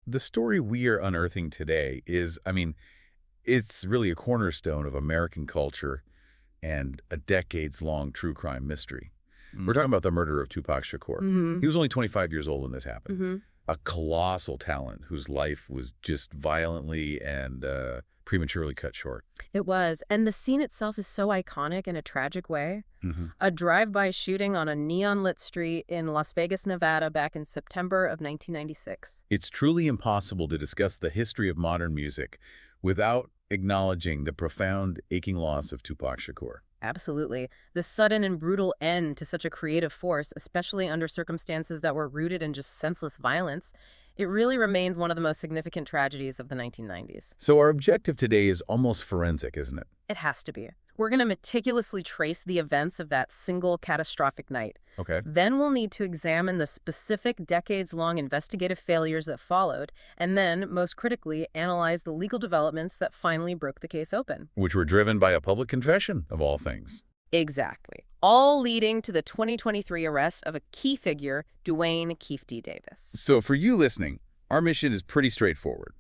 the story we are unearthing today is, it's really a cornerstone of American culture and a decades-long true crime mystery. We're talking about the murder of Tupac Shakur. Mm-hmm. He was only 25 years old when this happened. Mm-hmm. A colossal talent whose life was just violently and prematurely cut short. It was. And the scene itself is so iconic in a tragic way. Mm-hmm. A drive-by shooting on a neon-lit street in Las Vegas, Nevada back in September of 1996. It's truly impossible to discuss the history of modern music without acknowledging the profound, aching loss of Tupac Shakur. Absolutely. The sudden and brutal end to such a creative force, especially under circumstances that were rooted in just senseless violence, it really remains one of the most significant tragedies of the 1990s. So our objective today is almost forensic, isn't it? It has to be. We're going to meticulously trace the events of that single catastrophic night. Okay. Then we'll need to examine the specific decades-long investigative failures that followed, and then, most critically, analyze the legal developments that finally broke the case open. Which were driven by a public confession, of all things. Exactly. All leading to the 2023 arrest of a key figure, Duane Keefe D. Davis. So for you listening, our mission is pretty straightforward.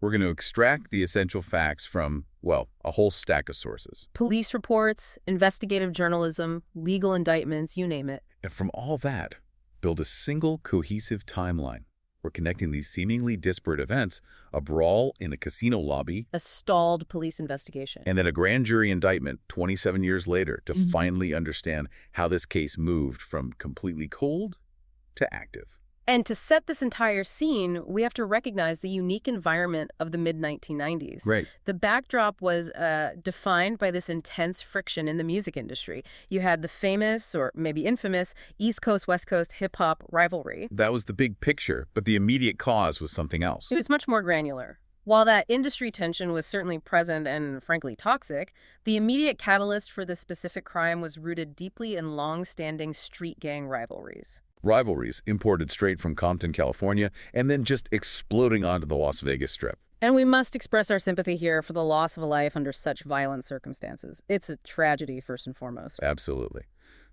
We're going to extract the essential facts from, well, a whole stack of sources. Police reports, investigative journalism, legal indictments, you name it. And from all that, build a single cohesive timeline. We're connecting these seemingly disparate events, a brawl in a casino lobby, A stalled police investigation. and then a grand jury indictment 27 years later to finally understand how this case moved from completely cold to active. And to set this entire scene, we have to recognize the unique environment of the mid-1990s. Right. The backdrop was defined by this intense friction in the music industry. You had the famous, or maybe infamous, East Coast-West Coast hip-hop rivalry. That was the big picture, but the immediate cause was something else. It was much more granular. While that industry tension was certainly present and, frankly, toxic, the immediate catalyst for this specific crime was rooted deeply in long-standing street gang rivalries. Rivalries imported straight from Compton, California, and then just exploding onto the Las Vegas Strip. And we must express our sympathy here for the loss of a life under such violent circumstances. It's a tragedy, first and foremost. Absolutely.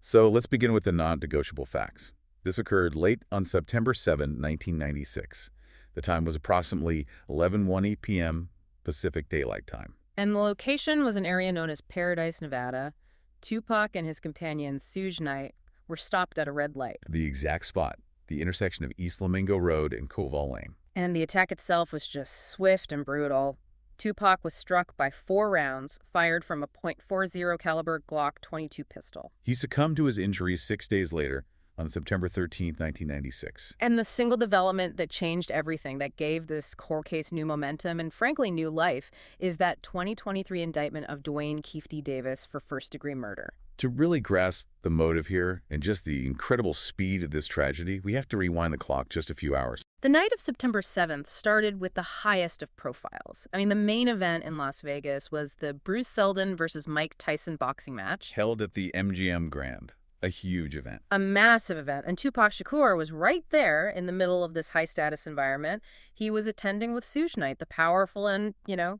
So let's begin with the non-negotiable facts. This occurred late on September 7, 1996. The time was approximately 11:20 p.m. Pacific Daylight Time. And the location was an area known as Paradise, Nevada. Tupac and his companion, Suge Knight, were stopped at a red light. The exact spot, the intersection of East Flamingo Road and Koval Lane. And the attack itself was just swift and brutal. Tupac was struck by 4 rounds fired from a .40 caliber Glock 22 pistol. He succumbed to his injuries 6 days later, on September 13, 1996. And the single development that changed everything, that gave this court case new momentum and, frankly, new life, is that 2023 indictment of Duane Keefe D. Davis for first-degree murder. To really grasp the motive here and just the incredible speed of this tragedy, we have to rewind the clock just a few hours. The night of September 7th started with the highest of profiles. I mean, the main event in Las Vegas was the Bruce Seldon versus Mike Tyson boxing match. Held at the MGM Grand. A huge event. A massive event. And Tupac Shakur was right there in the middle of this high-status environment. He was attending with Suge Knight, the powerful and,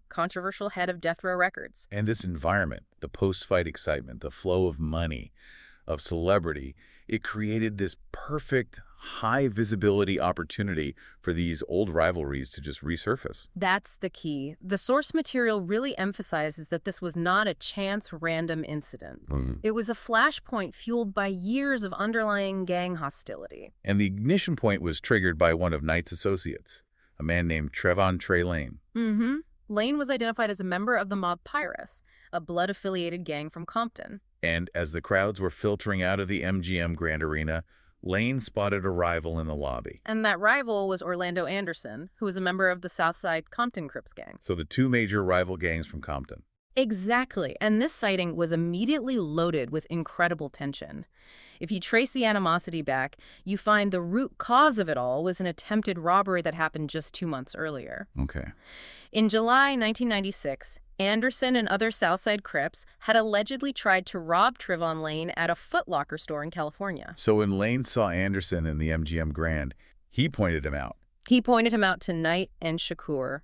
controversial head of Death Row Records. And this environment, the post-fight excitement, the flow of money, of celebrity, it created this perfect high-visibility opportunity for these old rivalries to just resurface. That's the key. The source material really emphasizes that this was not a chance, random incident. It was a flashpoint fueled by years of underlying gang hostility. And the ignition point was triggered by one of Knight's associates, a man named Trevon Trey Lane. Lane was identified as a member of the mob Pyrus, a blood-affiliated gang from Compton. And as the crowds were filtering out of the MGM Grand Arena, Lane spotted a rival in the lobby. And that rival was Orlando Anderson, who was a member of the Southside Compton Crips gang. So the two major rival gangs from Compton. Exactly. And this sighting was immediately loaded with incredible tension. If you trace the animosity back, you find the root cause of it all was an attempted robbery that happened just 2 months earlier. Okay. In July 1996, Anderson and other Southside Crips had allegedly tried to rob Trevon Lane at a Foot Locker store in California. So when Lane saw Anderson in the MGM Grand, he pointed him out. He pointed him out to Knight and Shakur.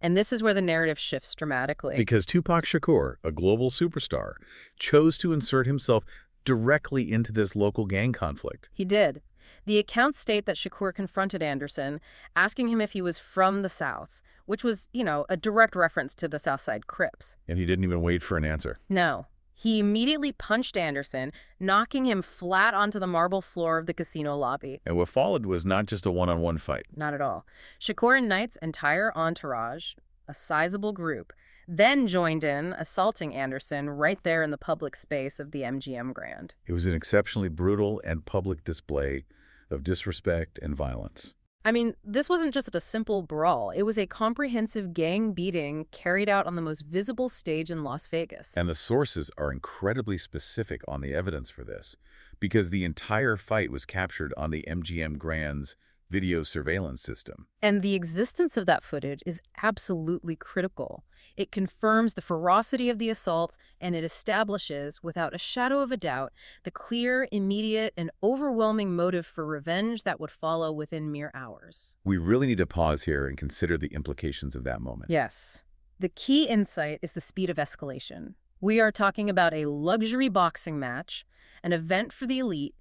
And this is where the narrative shifts dramatically. Because Tupac Shakur, a global superstar, chose to insert himself directly into this local gang conflict. He did. The accounts state that Shakur confronted Anderson, asking him if he was from the South, which was, a direct reference to the Southside Crips. And he didn't even wait for an answer. No. He immediately punched Anderson, knocking him flat onto the marble floor of the casino lobby. And what followed was not just a one-on-one fight. Not at all. Shakur and Knight's entire entourage, a sizable group, then joined in, assaulting Anderson right there in the public space of the MGM Grand. It was an exceptionally brutal and public display of disrespect and violence. I mean, this wasn't just a simple brawl. It was a comprehensive gang beating carried out on the most visible stage in Las Vegas. And the sources are incredibly specific on the evidence for this, because the entire fight was captured on the MGM Grand's video surveillance system. And the existence of that footage is absolutely critical. It confirms the ferocity of the assaults, and it establishes, without a shadow of a doubt, the clear, immediate, and overwhelming motive for revenge that would follow within mere hours. We really need to pause here and consider the implications of that moment. Yes. The key insight is the speed of escalation. We are talking about a luxury boxing match, an event for the elite,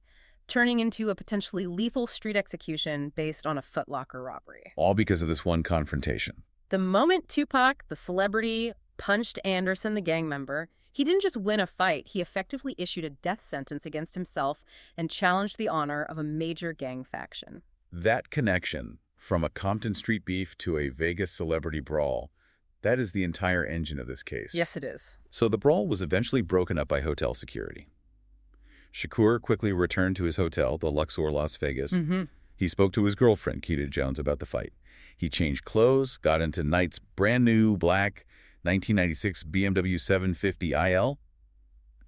turning into a potentially lethal street execution based on a Foot Locker robbery. All because of this one confrontation. The moment Tupac, the celebrity, punched Anderson, the gang member, he didn't just win a fight, he effectively issued a death sentence against himself and challenged the honor of a major gang faction. That connection, from a Compton street beef to a Vegas celebrity brawl, that is the entire engine of this case. Yes, it is. So the brawl was eventually broken up by hotel security. Shakur quickly returned to his hotel, the Luxor, Las Vegas. He spoke to his girlfriend, Keita Jones, about the fight. He changed clothes, got into Knight's brand new black 1996 BMW 750 IL,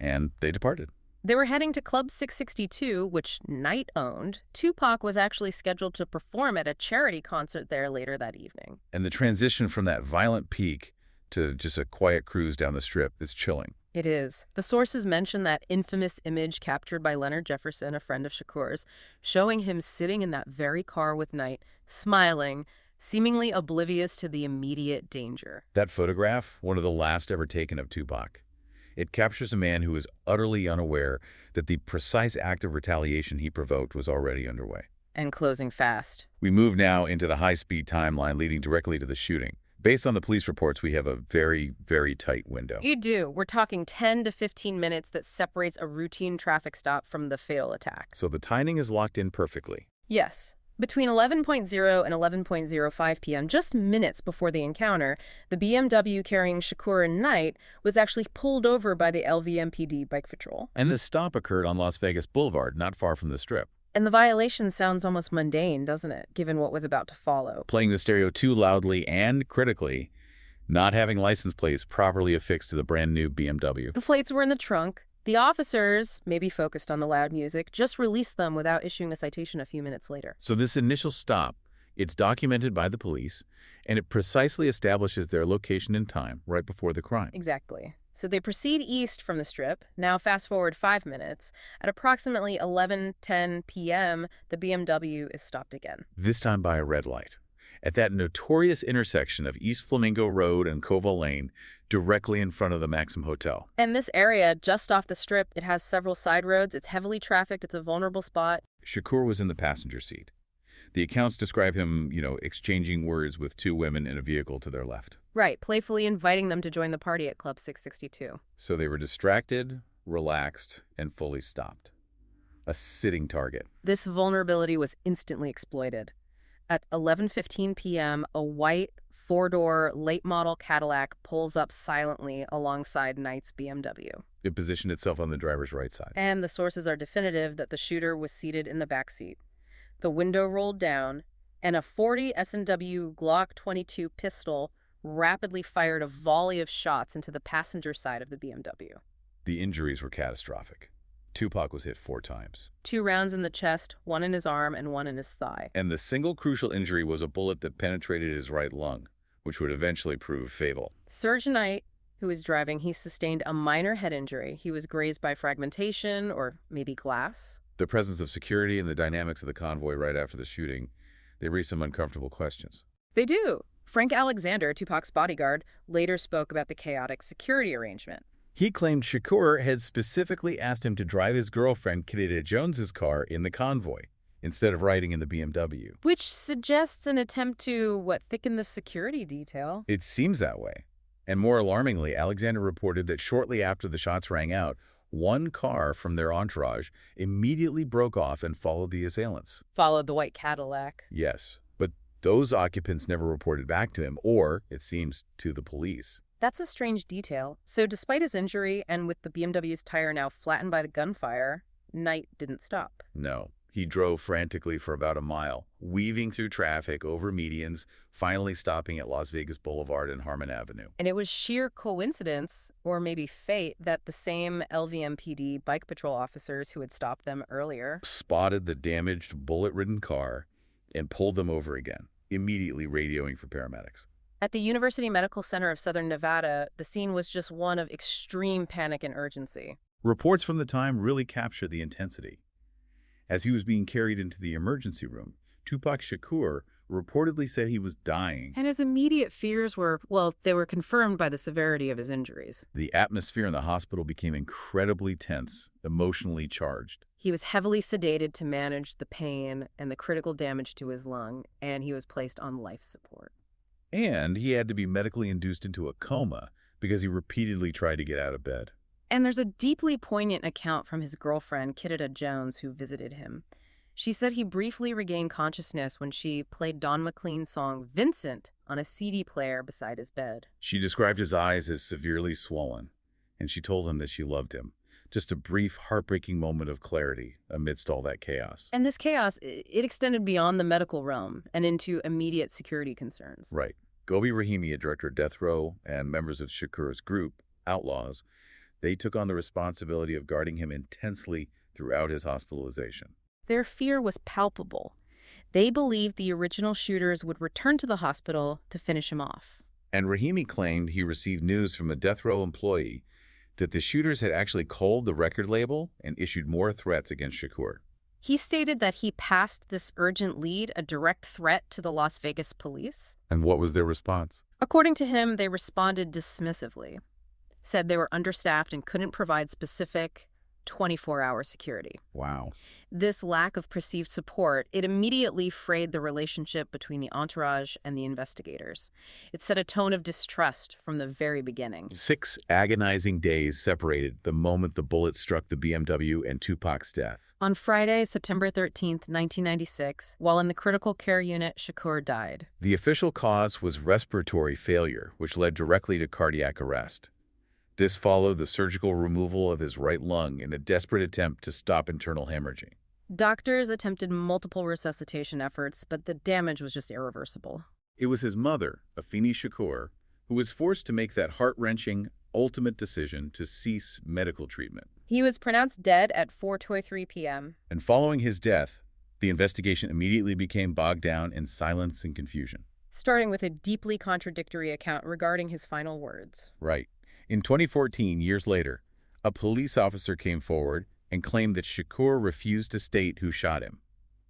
and they departed. They were heading to Club 662, which Knight owned. Tupac was actually scheduled to perform at a charity concert there later that evening. And the transition from that violent peak to just a quiet cruise down the strip is chilling. It is. The sources mention that infamous image captured by Leonard Jefferson, a friend of Shakur's, showing him sitting in that very car with Knight, smiling, seemingly oblivious to the immediate danger. That photograph, one of the last ever taken of Tupac, it captures a man who is utterly unaware that the precise act of retaliation he provoked was already underway. And closing fast. We move now into the high-speed timeline leading directly to the shooting. Based on the police reports, we have a very, very tight window. You do. We're talking 10 to 15 minutes that separates a routine traffic stop from the fatal attack. So the timing is locked in perfectly. Yes. Between 11:00 and 11:05 p.m., just minutes before the encounter, the BMW carrying Shakur and Knight was actually pulled over by the LVMPD bike patrol. And this stop occurred on Las Vegas Boulevard, not far from the Strip. And the violation sounds almost mundane, doesn't it, given what was about to follow? Playing the stereo too loudly and critically, not having license plates properly affixed to the brand new BMW. The plates were in the trunk. The officers, maybe focused on the loud music, just released them without issuing a citation a few minutes later. So this initial stop, it's documented by the police, and it precisely establishes their location and time right before the crime. Exactly. So they proceed east from the Strip. Now fast forward 5 minutes. At approximately 11:10 p.m., the BMW is stopped again. This time by a red light. At that notorious intersection of East Flamingo Road and Koval Lane, directly in front of the Maxim Hotel. And this area, just off the Strip, it has several side roads. It's heavily trafficked. It's a vulnerable spot. Shakur was in the passenger seat. The accounts describe him, exchanging words with two women in a vehicle to their left. Right, playfully inviting them to join the party at Club 662. So they were distracted, relaxed, and fully stopped. A sitting target. This vulnerability was instantly exploited. At 11:15 p.m., a white, four-door, late-model Cadillac pulls up silently alongside Knight's BMW. It positioned itself on the driver's right side. And the sources are definitive that the shooter was seated in the back seat. The window rolled down, and a .40 S&W Glock 22 pistol rapidly fired a volley of shots into the passenger side of the BMW. The injuries were catastrophic. Tupac was hit 4 times. 2 rounds in the chest, 1 in his arm, and 1 in his thigh. And the single crucial injury was a bullet that penetrated his right lung, which would eventually prove fatal. Serge Knight, who was driving, he sustained a minor head injury. He was grazed by fragmentation or maybe glass. The presence of security and the dynamics of the convoy right after the shooting, they raised some uncomfortable questions. They do. Frank Alexander, Tupac's bodyguard, later spoke about the chaotic security arrangement. He claimed Shakur had specifically asked him to drive his girlfriend Keita Jones's car in the convoy. instead of riding in the BMW. Which suggests an attempt to, thicken the security detail. It seems that way. And more alarmingly, Alexander reported that shortly after the shots rang out, one car from their entourage immediately broke off and followed the assailants. Followed the white Cadillac. Yes, but those occupants never reported back to him or, it seems, to the police. That's a strange detail. So despite his injury and with the BMW's tire now flattened by the gunfire, Knight didn't stop. No. He drove frantically for about a mile, weaving through traffic over medians, finally stopping at Las Vegas Boulevard and Harmon Avenue. And it was sheer coincidence, or maybe fate, that the same LVMPD bike patrol officers who had stopped them earlier Spotted the damaged, bullet-ridden car and pulled them over again, immediately radioing for paramedics. At the University Medical Center of Southern Nevada, the scene was just one of extreme panic and urgency. Reports from the time really capture the intensity. As he was being carried into the emergency room, Tupac Shakur reportedly said he was dying. And his immediate fears were, they were confirmed by the severity of his injuries. The atmosphere in the hospital became incredibly tense, emotionally charged. He was heavily sedated to manage the pain and the critical damage to his lung, and he was placed on life support. And he had to be medically induced into a coma because he repeatedly tried to get out of bed. And there's a deeply poignant account from his girlfriend, Kidada Jones, who visited him. She said he briefly regained consciousness when she played Don McLean's song Vincent on a CD player beside his bed. She described his eyes as severely swollen, and she told him that she loved him. Just a brief, heartbreaking moment of clarity amidst all that chaos. And this chaos, it extended beyond the medical realm and into immediate security concerns. Right. Gobi Rahimi, a director of Death Row, and members of Shakur's group, Outlaws, they took on the responsibility of guarding him intensely throughout his hospitalization. Their fear was palpable. They believed the original shooters would return to the hospital to finish him off. And Rahimi claimed he received news from a Death Row employee that the shooters had actually culled the record label and issued more threats against Shakur. He stated that he passed this urgent lead a direct threat to the Las Vegas police. And what was their response? According to him, they responded dismissively, said they were understaffed and couldn't provide specific 24-hour security. Wow. This lack of perceived support, it immediately frayed the relationship between the entourage and the investigators. It set a tone of distrust from the very beginning. 6 agonizing days separated the moment the bullet struck the BMW and Tupac's death. On Friday, September 13th, 1996, while in the critical care unit, Shakur died. The official cause was respiratory failure, which led directly to cardiac arrest. This followed the surgical removal of his right lung in a desperate attempt to stop internal hemorrhaging. Doctors attempted multiple resuscitation efforts, but the damage was just irreversible. It was his mother, Afeni Shakur, who was forced to make that heart-wrenching, ultimate decision to cease medical treatment. He was pronounced dead at 4:23 p.m. And following his death, the investigation immediately became bogged down in silence and confusion. Starting with a deeply contradictory account regarding his final words. Right. In 2014, years later, a police officer came forward and claimed that Shakur refused to state who shot him.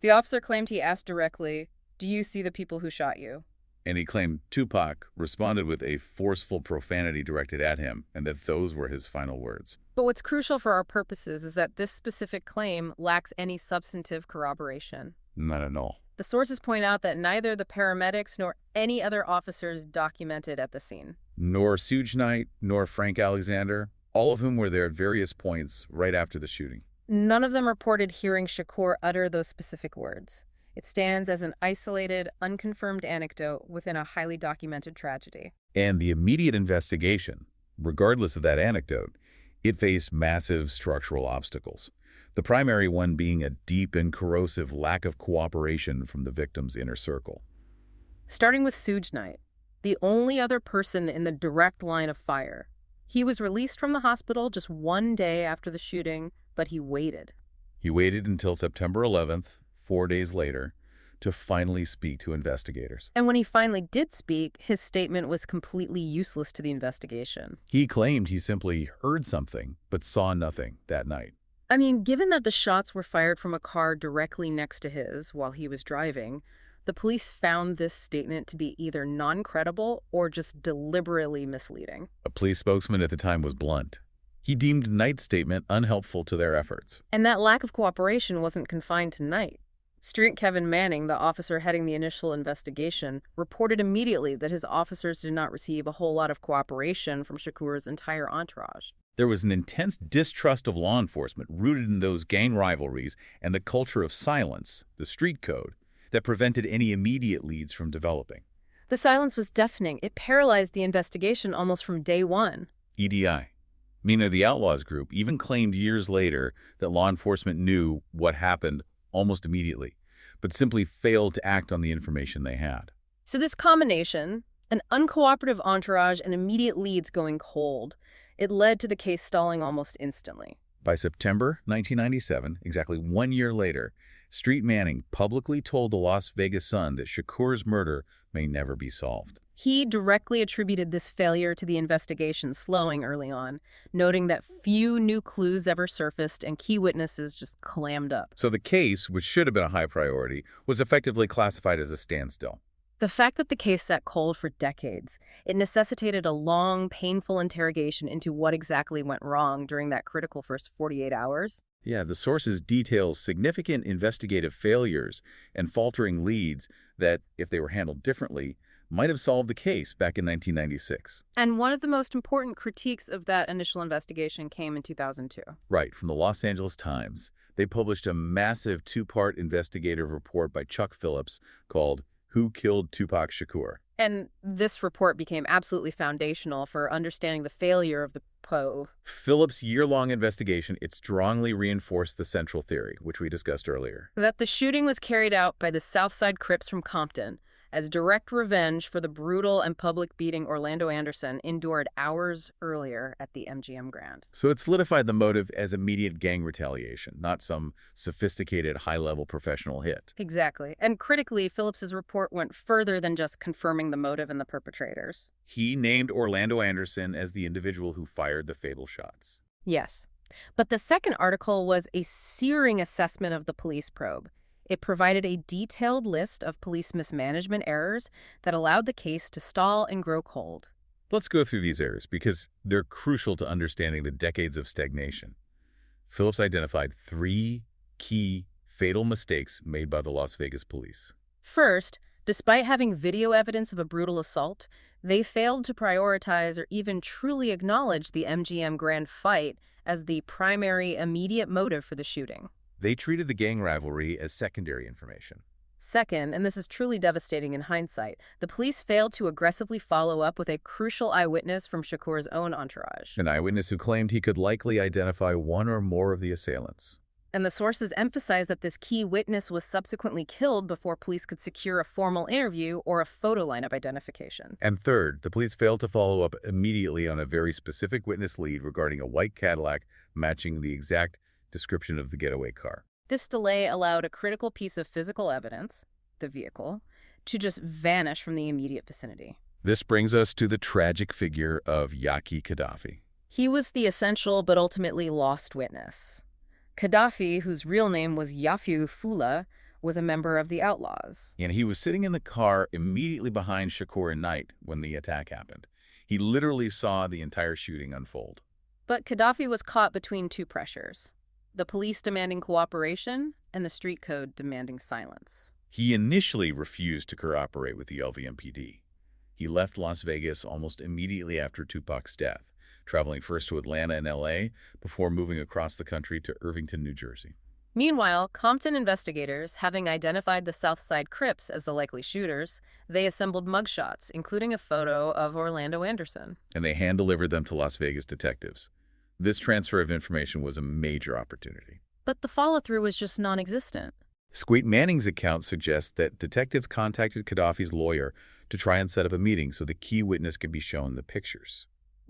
The officer claimed he asked directly, "Do you see the people who shot you?" And he claimed Tupac responded with a forceful profanity directed at him, and that those were his final words. But what's crucial for our purposes is that this specific claim lacks any substantive corroboration. Not at all. The sources point out that neither the paramedics nor any other officers documented at the scene. Nor Suge Knight, nor Frank Alexander, all of whom were there at various points right after the shooting. None of them reported hearing Shakur utter those specific words. It stands as an isolated, unconfirmed anecdote within a highly documented tragedy. And the immediate investigation, regardless of that anecdote, it faced massive structural obstacles. The primary one being a deep and corrosive lack of cooperation from the victim's inner circle. Starting with Suge Knight, the only other person in the direct line of fire. He was released from the hospital just one day after the shooting, but he waited. He waited until September 11th, 4 days later, to finally speak to investigators. And when he finally did speak, his statement was completely useless to the investigation. He claimed he simply heard something, but saw nothing that night. I mean, given that the shots were fired from a car directly next to his while he was driving, the police found this statement to be either non-credible or just deliberately misleading. A police spokesman at the time was blunt. He deemed Knight's statement unhelpful to their efforts. And that lack of cooperation wasn't confined to Knight. Street Kevin Manning, the officer heading the initial investigation, reported immediately that his officers did not receive a whole lot of cooperation from Shakur's entire entourage. There was an intense distrust of law enforcement rooted in those gang rivalries and the culture of silence, the street code, that prevented any immediate leads from developing. The silence was deafening. It paralyzed the investigation almost from day one. EDI. Mina, the Outlaws group, even claimed years later that law enforcement knew what happened almost immediately, but simply failed to act on the information they had. So this combination, an uncooperative entourage and immediate leads going cold, it led to the case stalling almost instantly. By September 1997, exactly 1 year later, Street Manning publicly told the Las Vegas Sun that Shakur's murder may never be solved. He directly attributed this failure to the investigation slowing early on, noting that few new clues ever surfaced and key witnesses just clammed up. So the case, which should have been a high priority, was effectively classified as a standstill. The fact that the case sat cold for decades, it necessitated a long, painful interrogation into what exactly went wrong during that critical first 48 hours. Yeah, the sources detail significant investigative failures and faltering leads that, if they were handled differently, might have solved the case back in 1996. And one of the most important critiques of that initial investigation came in 2002. Right, from the Los Angeles Times. They published a massive two-part investigative report by Chuck Phillips called Who Killed Tupac Shakur? And this report became absolutely foundational for understanding the failure of the Poe. Phillips' year-long investigation, it strongly reinforced the central theory, which we discussed earlier. That the shooting was carried out by the Southside Crips from Compton as direct revenge for the brutal and public beating Orlando Anderson endured hours earlier at the MGM Grand. So it solidified the motive as immediate gang retaliation, not some sophisticated, high-level professional hit. Exactly. And critically, Phillips's report went further than just confirming the motive and the perpetrators. He named Orlando Anderson as the individual who fired the fatal shots. Yes. But the second article was a searing assessment of the police probe. It provided a detailed list of police mismanagement errors that allowed the case to stall and grow cold. Let's go through these errors because they're crucial to understanding the decades of stagnation. Phillips identified 3 key fatal mistakes made by the Las Vegas police. First, despite having video evidence of a brutal assault, they failed to prioritize or even truly acknowledge the MGM Grand fight as the primary immediate motive for the shooting. They treated the gang rivalry as secondary information. Second, and this is truly devastating in hindsight, the police failed to aggressively follow up with a crucial eyewitness from Shakur's own entourage. An eyewitness who claimed he could likely identify one or more of the assailants. And the sources emphasized that this key witness was subsequently killed before police could secure a formal interview or a photo lineup identification. And third, the police failed to follow up immediately on a very specific witness lead regarding a white Cadillac matching the exact description of the getaway car. This delay allowed a critical piece of physical evidence, the vehicle, to just vanish from the immediate vicinity. This brings us to the tragic figure of Yaqui Gaddafi. He was the essential but ultimately lost witness. Gaddafi, whose real name was Yafiu Fula, was a member of the Outlaws. And he was sitting in the car immediately behind Shakur and Knight when the attack happened. He literally saw the entire shooting unfold. But Gaddafi was caught between two pressures: the police demanding cooperation and the street code demanding silence. He initially refused to cooperate with the LVMPD. He left Las Vegas almost immediately after Tupac's death, traveling first to Atlanta and LA before moving across the country to Irvington, New Jersey. Meanwhile, Compton investigators, having identified the Southside Crips as the likely shooters, they assembled mugshots, including a photo of Orlando Anderson. And they hand-delivered them to Las Vegas detectives. This transfer of information was a major opportunity. But the follow-through was just non-existent. Squeak Manning's account suggests that detectives contacted Gaddafi's lawyer to try and set up a meeting so the key witness could be shown the pictures.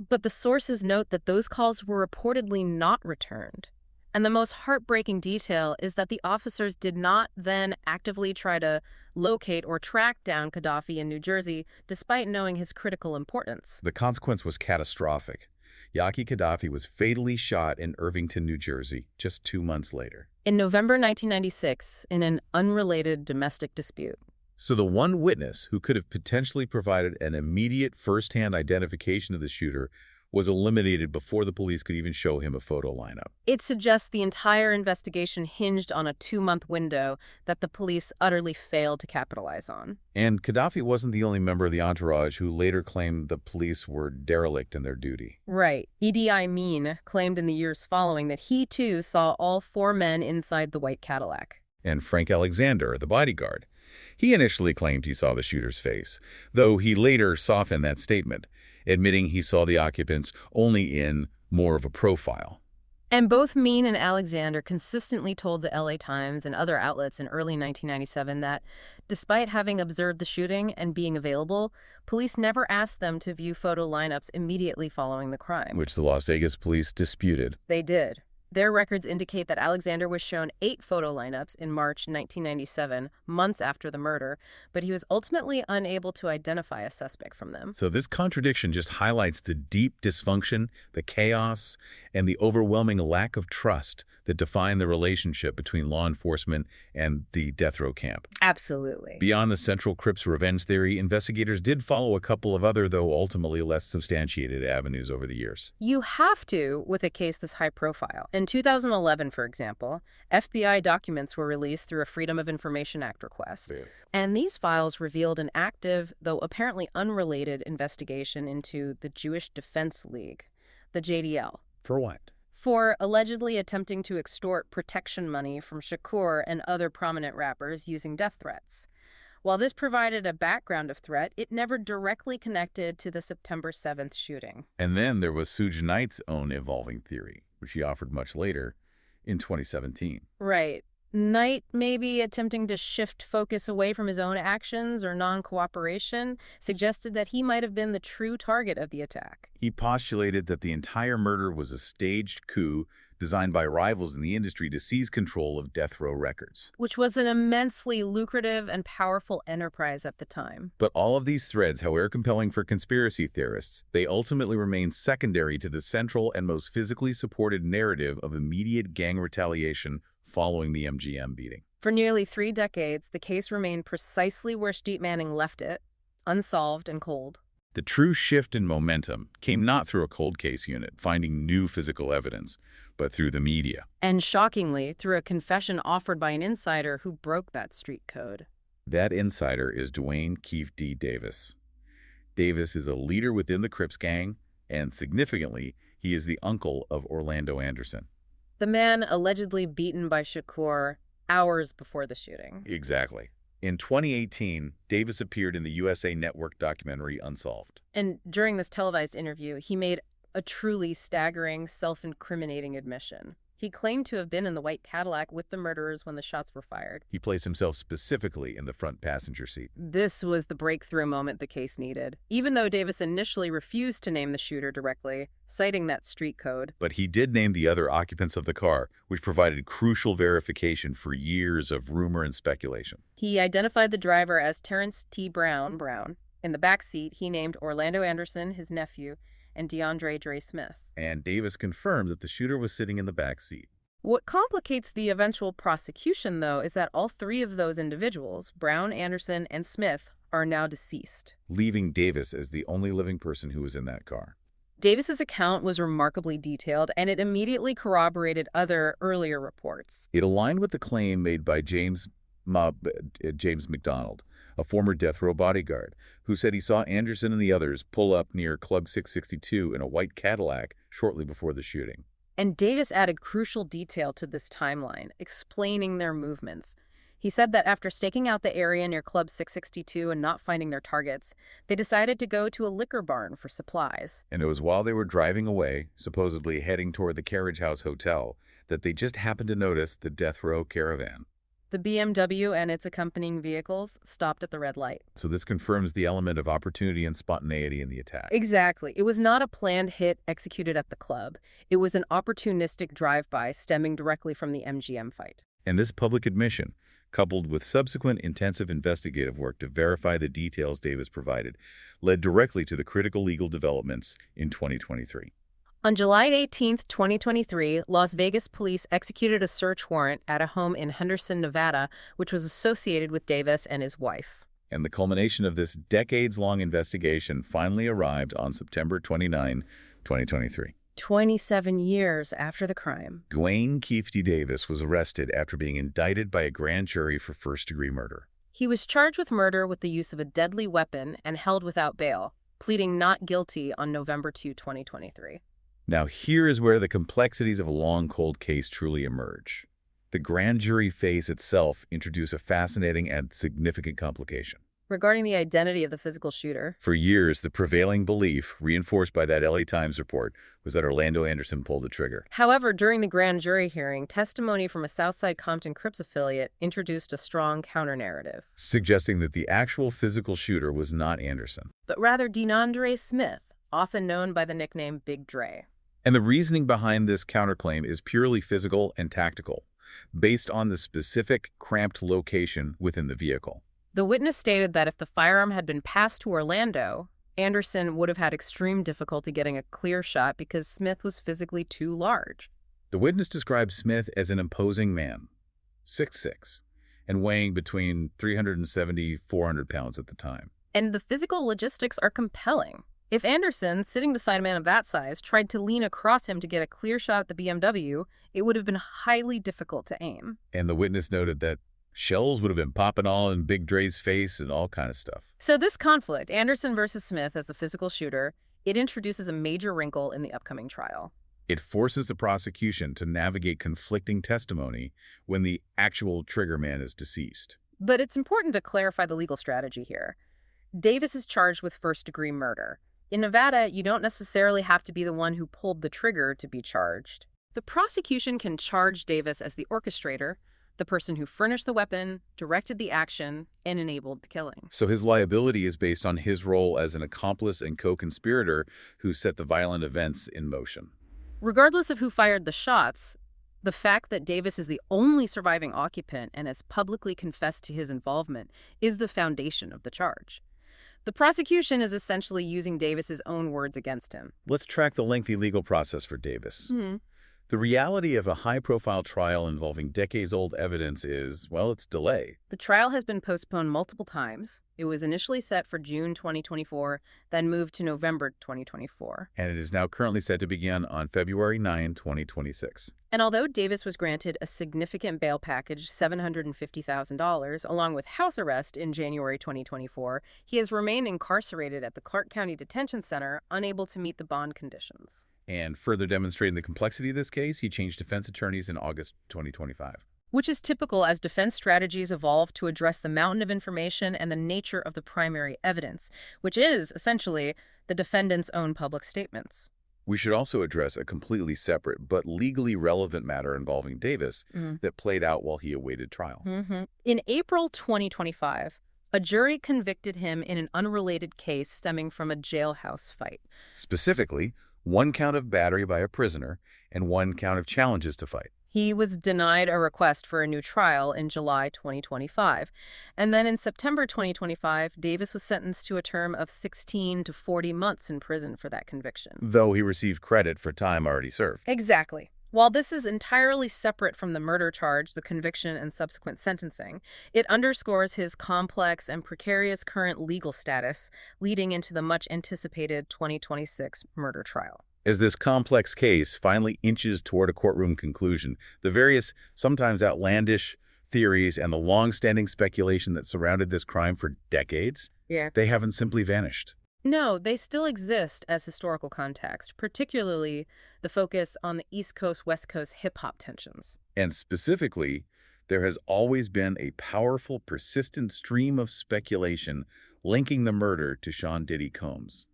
But the sources note that those calls were reportedly not returned. And the most heartbreaking detail is that the officers did not then actively try to locate or track down Gaddafi in New Jersey, despite knowing his critical importance. The consequence was catastrophic. Yaqui Gaddafi was fatally shot in Irvington, New Jersey, just 2 months later. In November 1996, in an unrelated domestic dispute. So the one witness who could have potentially provided an immediate first-hand identification of the shooter was eliminated before the police could even show him a photo lineup. It suggests the entire investigation hinged on a 2-month window that the police utterly failed to capitalize on. And Gaddafi wasn't the only member of the entourage who later claimed the police were derelict in their duty. Right. Idi Amin claimed in the years following that he, too, saw all 4 men inside the white Cadillac. And Frank Alexander, the bodyguard, he initially claimed he saw the shooter's face, though he later softened that statement, admitting he saw the occupants only in more of a profile. And both Mean and Alexander consistently told the LA Times and other outlets in early 1997 that, despite having observed the shooting and being available, police never asked them to view photo lineups immediately following the crime. Which the Las Vegas police disputed. They did. Their records indicate that Alexander was shown 8 photo lineups in March 1997, months after the murder, but he was ultimately unable to identify a suspect from them. So this contradiction just highlights the deep dysfunction, the chaos, and the overwhelming lack of trust that define the relationship between law enforcement and the death row camp. Absolutely. Beyond the central Crips revenge theory, investigators did follow a couple of other, though ultimately less substantiated, avenues over the years. You have to with a case this high profile. In 2011, for example, FBI documents were released through a Freedom of Information Act request. Yeah. And these files revealed an active, though apparently unrelated, investigation into the Jewish Defense League, the JDL. For what? For allegedly attempting to extort protection money from Shakur and other prominent rappers using death threats. While this provided a background of threat, it never directly connected to the September 7th shooting. And then there was Suge Knight's own evolving theory, which he offered much later in 2017. Right. Knight maybe attempting to shift focus away from his own actions or non-cooperation, suggested that he might have been the true target of the attack. He postulated that the entire murder was a staged coup designed by rivals in the industry to seize control of death row records. Which was an immensely lucrative and powerful enterprise at the time. But all of these threads, however compelling for conspiracy theorists, they ultimately remain secondary to the central and most physically supported narrative of immediate gang retaliation following the MGM beating. For nearly 3 decades, the case remained precisely where Street Manning left it, unsolved and cold. The true shift in momentum came not through a cold case unit finding new physical evidence, but through the media. And shockingly, through a confession offered by an insider who broke that street code. That insider is Dwayne Keefe D. Davis. Davis is a leader within the Crips gang, and significantly, he is the uncle of Orlando Anderson. The man allegedly beaten by Shakur hours before the shooting. Exactly. In 2018, Davis appeared in the USA Network documentary Unsolved. And during this televised interview, he made a truly staggering, self-incriminating admission. He claimed to have been in the white Cadillac with the murderers when the shots were fired. He placed himself specifically in the front passenger seat. This was the breakthrough moment the case needed, even though Davis initially refused to name the shooter directly, citing that street code. But he did name the other occupants of the car, which provided crucial verification for years of rumor and speculation. He identified the driver as Terrence T. Brown. In the back seat, he named Orlando Anderson, his nephew, and DeAndre Dre Smith. And Davis confirmed that the shooter was sitting in the back seat. What complicates the eventual prosecution, though, is that all 3 of those individuals, Brown, Anderson, and Smith, are now deceased, leaving Davis as the only living person who was in that car. Davis's account was remarkably detailed, and it immediately corroborated other earlier reports. It aligned with the claim made by James McDonald, a former death row bodyguard, who said he saw Anderson and the others pull up near Club 662 in a white Cadillac shortly before the shooting. And Davis added crucial detail to this timeline, explaining their movements. He said that after staking out the area near Club 662 and not finding their targets, they decided to go to a liquor barn for supplies. And it was while they were driving away, supposedly heading toward the Carriage House Hotel, that they just happened to notice the death row caravan. The BMW and its accompanying vehicles stopped at the red light. So this confirms the element of opportunity and spontaneity in the attack. Exactly. It was not a planned hit executed at the club. It was an opportunistic drive-by stemming directly from the MGM fight. And this public admission, coupled with subsequent intensive investigative work to verify the details Davis provided, led directly to the critical legal developments in 2023. On July 18, 2023, Las Vegas police executed a search warrant at a home in Henderson, Nevada, which was associated with Davis and his wife. And the culmination of this decades-long investigation finally arrived on September 29, 2023. 27 years after the crime. Dwayne Keefe D. Davis was arrested after being indicted by a grand jury for first-degree murder. He was charged with murder with the use of a deadly weapon and held without bail, pleading not guilty on November 2, 2023. Now, here is where the complexities of a long, cold case truly emerge. The grand jury phase itself introduced a fascinating and significant complication. Regarding the identity of the physical shooter, For years, the prevailing belief, reinforced by that LA Times report, was that Orlando Anderson pulled the trigger. however, during the grand jury hearing, testimony from a Southside Compton Crips affiliate introduced a strong counter-narrative, Suggesting that the actual physical shooter was not Anderson. but rather DeAndre Smith, often known by the nickname Big Dre. And the reasoning behind this counterclaim is purely physical and tactical, based on the specific cramped location within the vehicle. The witness stated that if the firearm had been passed to Orlando, Anderson would have had extreme difficulty getting a clear shot because Smith was physically too large. The witness described Smith as an imposing man, 6'6", and weighing between 370 and 400 pounds at the time. And the physical logistics are compelling. If Anderson, sitting beside a man of that size, tried to lean across him to get a clear shot at the BMW, it would have been highly difficult to aim. And the witness noted that shells would have been popping all in Big Dre's face and all kind of stuff. So this conflict, Anderson versus Smith as the physical shooter, it introduces a major wrinkle in the upcoming trial. It forces the prosecution to navigate conflicting testimony when the actual triggerman is deceased. But it's important to clarify the legal strategy here. Davis is charged with first-degree murder. In Nevada, you don't necessarily have to be the one who pulled the trigger to be charged. The prosecution can charge Davis as the orchestrator, the person who furnished the weapon, directed the action, and enabled the killing. So his liability is based on his role as an accomplice and co-conspirator who set the violent events in motion. Regardless of who fired the shots, the fact that Davis is the only surviving occupant and has publicly confessed to his involvement is the foundation of the charge. The prosecution is essentially using Davis's own words against him. Let's track the lengthy legal process for Davis. The reality of a high-profile trial involving decades-old evidence is, well, it's delay. The trial has been postponed multiple times. It was initially set for June 2024, then moved to November 2024. And it is now currently set to begin on February 9, 2026. And although Davis was granted a significant bail package, $750,000, along with house arrest in January 2024, he has remained incarcerated at the Clark County Detention Center, unable to meet the bond conditions. And further demonstrating the complexity of this case, he changed defense attorneys in August 2025. Which is typical as defense strategies evolve to address the mountain of information and the nature of the primary evidence, which is, essentially, the defendant's own public statements. We should also address a completely separate but legally relevant matter involving Davis that played out while he awaited trial. In April 2025, a jury convicted him in an unrelated case stemming from a jailhouse fight. Specifically, one count of battery by a prisoner and one count of challenges to fight. He was denied a request for a new trial in July 2025. And then in September 2025, Davis was sentenced to a term of 16 to 40 months in prison for that conviction. Though he received credit for time already served. Exactly. While this is entirely separate from the murder charge, the conviction, and subsequent sentencing, it underscores his complex and precarious current legal status, leading into the much-anticipated 2026 murder trial. As this complex case finally inches toward a courtroom conclusion, the various, sometimes outlandish, theories and the long-standing speculation that surrounded this crime for decades, they haven't simply vanished. No, they still exist as historical context, particularly the focus on the East Coast-West Coast hip-hop tensions. And specifically, there has always been a powerful, persistent stream of speculation linking the murder to Sean Diddy Combs,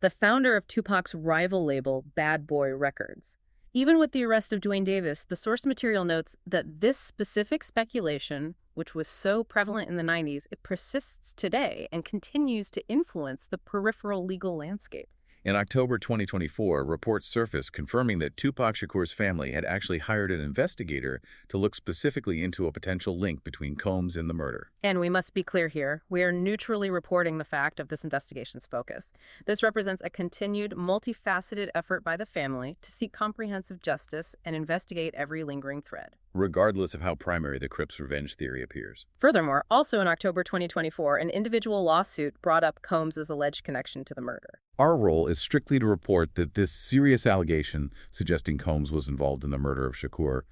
the founder of Tupac's rival label, Bad Boy Records. Even with the arrest of Dwayne Davis, the source material notes that this specific speculation, which was so prevalent in the 90s, it persists today and continues to influence the peripheral legal landscape. In October 2024, reports surfaced confirming that Tupac Shakur's family had actually hired an investigator to look specifically into a potential link between Combs and the murder. And we must be clear here, we are neutrally reporting the fact of this investigation's focus. This represents a continued, multifaceted effort by the family to seek comprehensive justice and investigate every lingering thread. regardless of how primary the Crips' revenge theory appears. Furthermore, also in October 2024, an individual lawsuit brought up Combs' alleged connection to the murder. Our role is strictly to report that this serious allegation suggesting Combs was involved in the murder of Shakur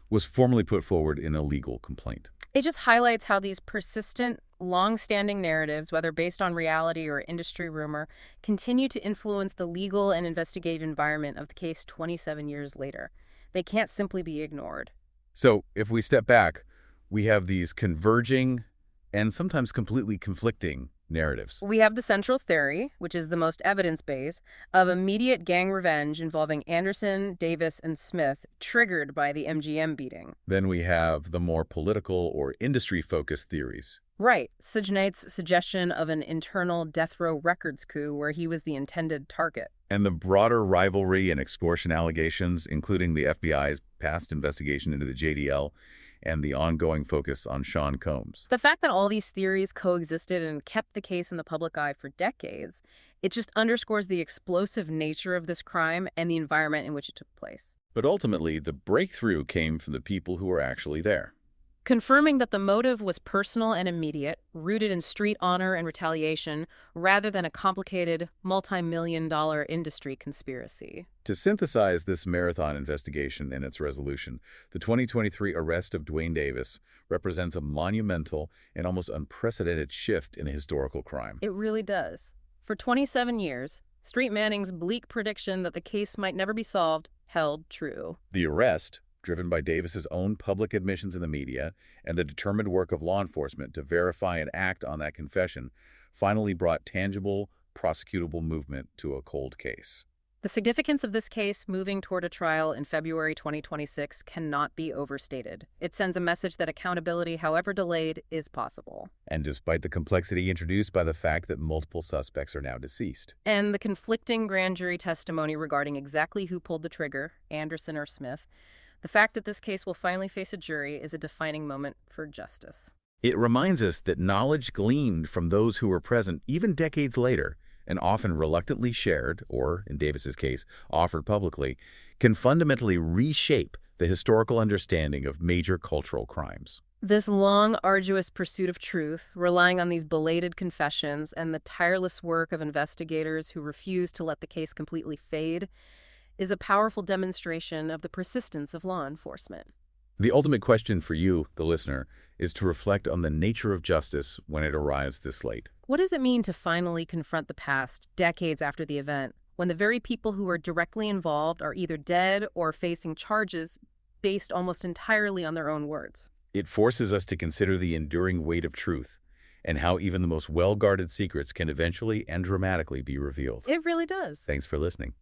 was formally put forward in a legal complaint. It just highlights how these persistent, long-standing narratives, whether based on reality or industry rumor, continue to influence the legal and investigative environment of the case 27 years later. They can't simply be ignored. So, if we step back, we have these converging and sometimes completely conflicting narratives. We have the central theory, which is the most evidence-based, of immediate gang revenge involving Anderson, Davis, and Smith, triggered by the MGM beating. Then we have the more political or industry-focused theories. Right. Suge Knight's suggestion of an internal death row records coup where he was the intended target. And the broader rivalry and extortion allegations, including the FBI's past investigation into the JDL and the ongoing focus on Sean Combs. The fact that all these theories coexisted and kept the case in the public eye for decades, it just underscores the explosive nature of this crime and the environment in which it took place. But ultimately, the breakthrough came from the people who were actually there. Confirming that the motive was personal and immediate, rooted in street honor and retaliation, rather than a complicated, multi-million-dollar industry conspiracy. To synthesize this marathon investigation and its resolution, the 2023 arrest of Duane Davis represents a monumental and almost unprecedented shift in a historical crime. It really does. For 27 years, Street Manning's bleak prediction that the case might never be solved held true. The arrest, driven by Davis's own public admissions in the media and the determined work of law enforcement to verify and act on that confession, finally brought tangible, prosecutable movement to a cold case. The significance of this case moving toward a trial in February 2026 cannot be overstated. It sends a message that accountability, however delayed, is possible. And despite the complexity introduced by the fact that multiple suspects are now deceased. And the conflicting grand jury testimony regarding exactly who pulled the trigger, Anderson or Smith, the fact that this case will finally face a jury is a defining moment for justice. It reminds us that knowledge gleaned from those who were present even decades later, and often reluctantly shared, or, in Davis's case, offered publicly, can fundamentally reshape the historical understanding of major cultural crimes. This long, arduous pursuit of truth, relying on these belated confessions and the tireless work of investigators who refuse to let the case completely fade, is a powerful demonstration of the persistence of law enforcement. The ultimate question for you, the listener, is to reflect on the nature of justice when it arrives this late. What does it mean to finally confront the past, decades after the event, when the very people who are directly involved are either dead or facing charges based almost entirely on their own words? It forces us to consider the enduring weight of truth and how even the most well-guarded secrets can eventually and dramatically be revealed. It really does. Thanks for listening.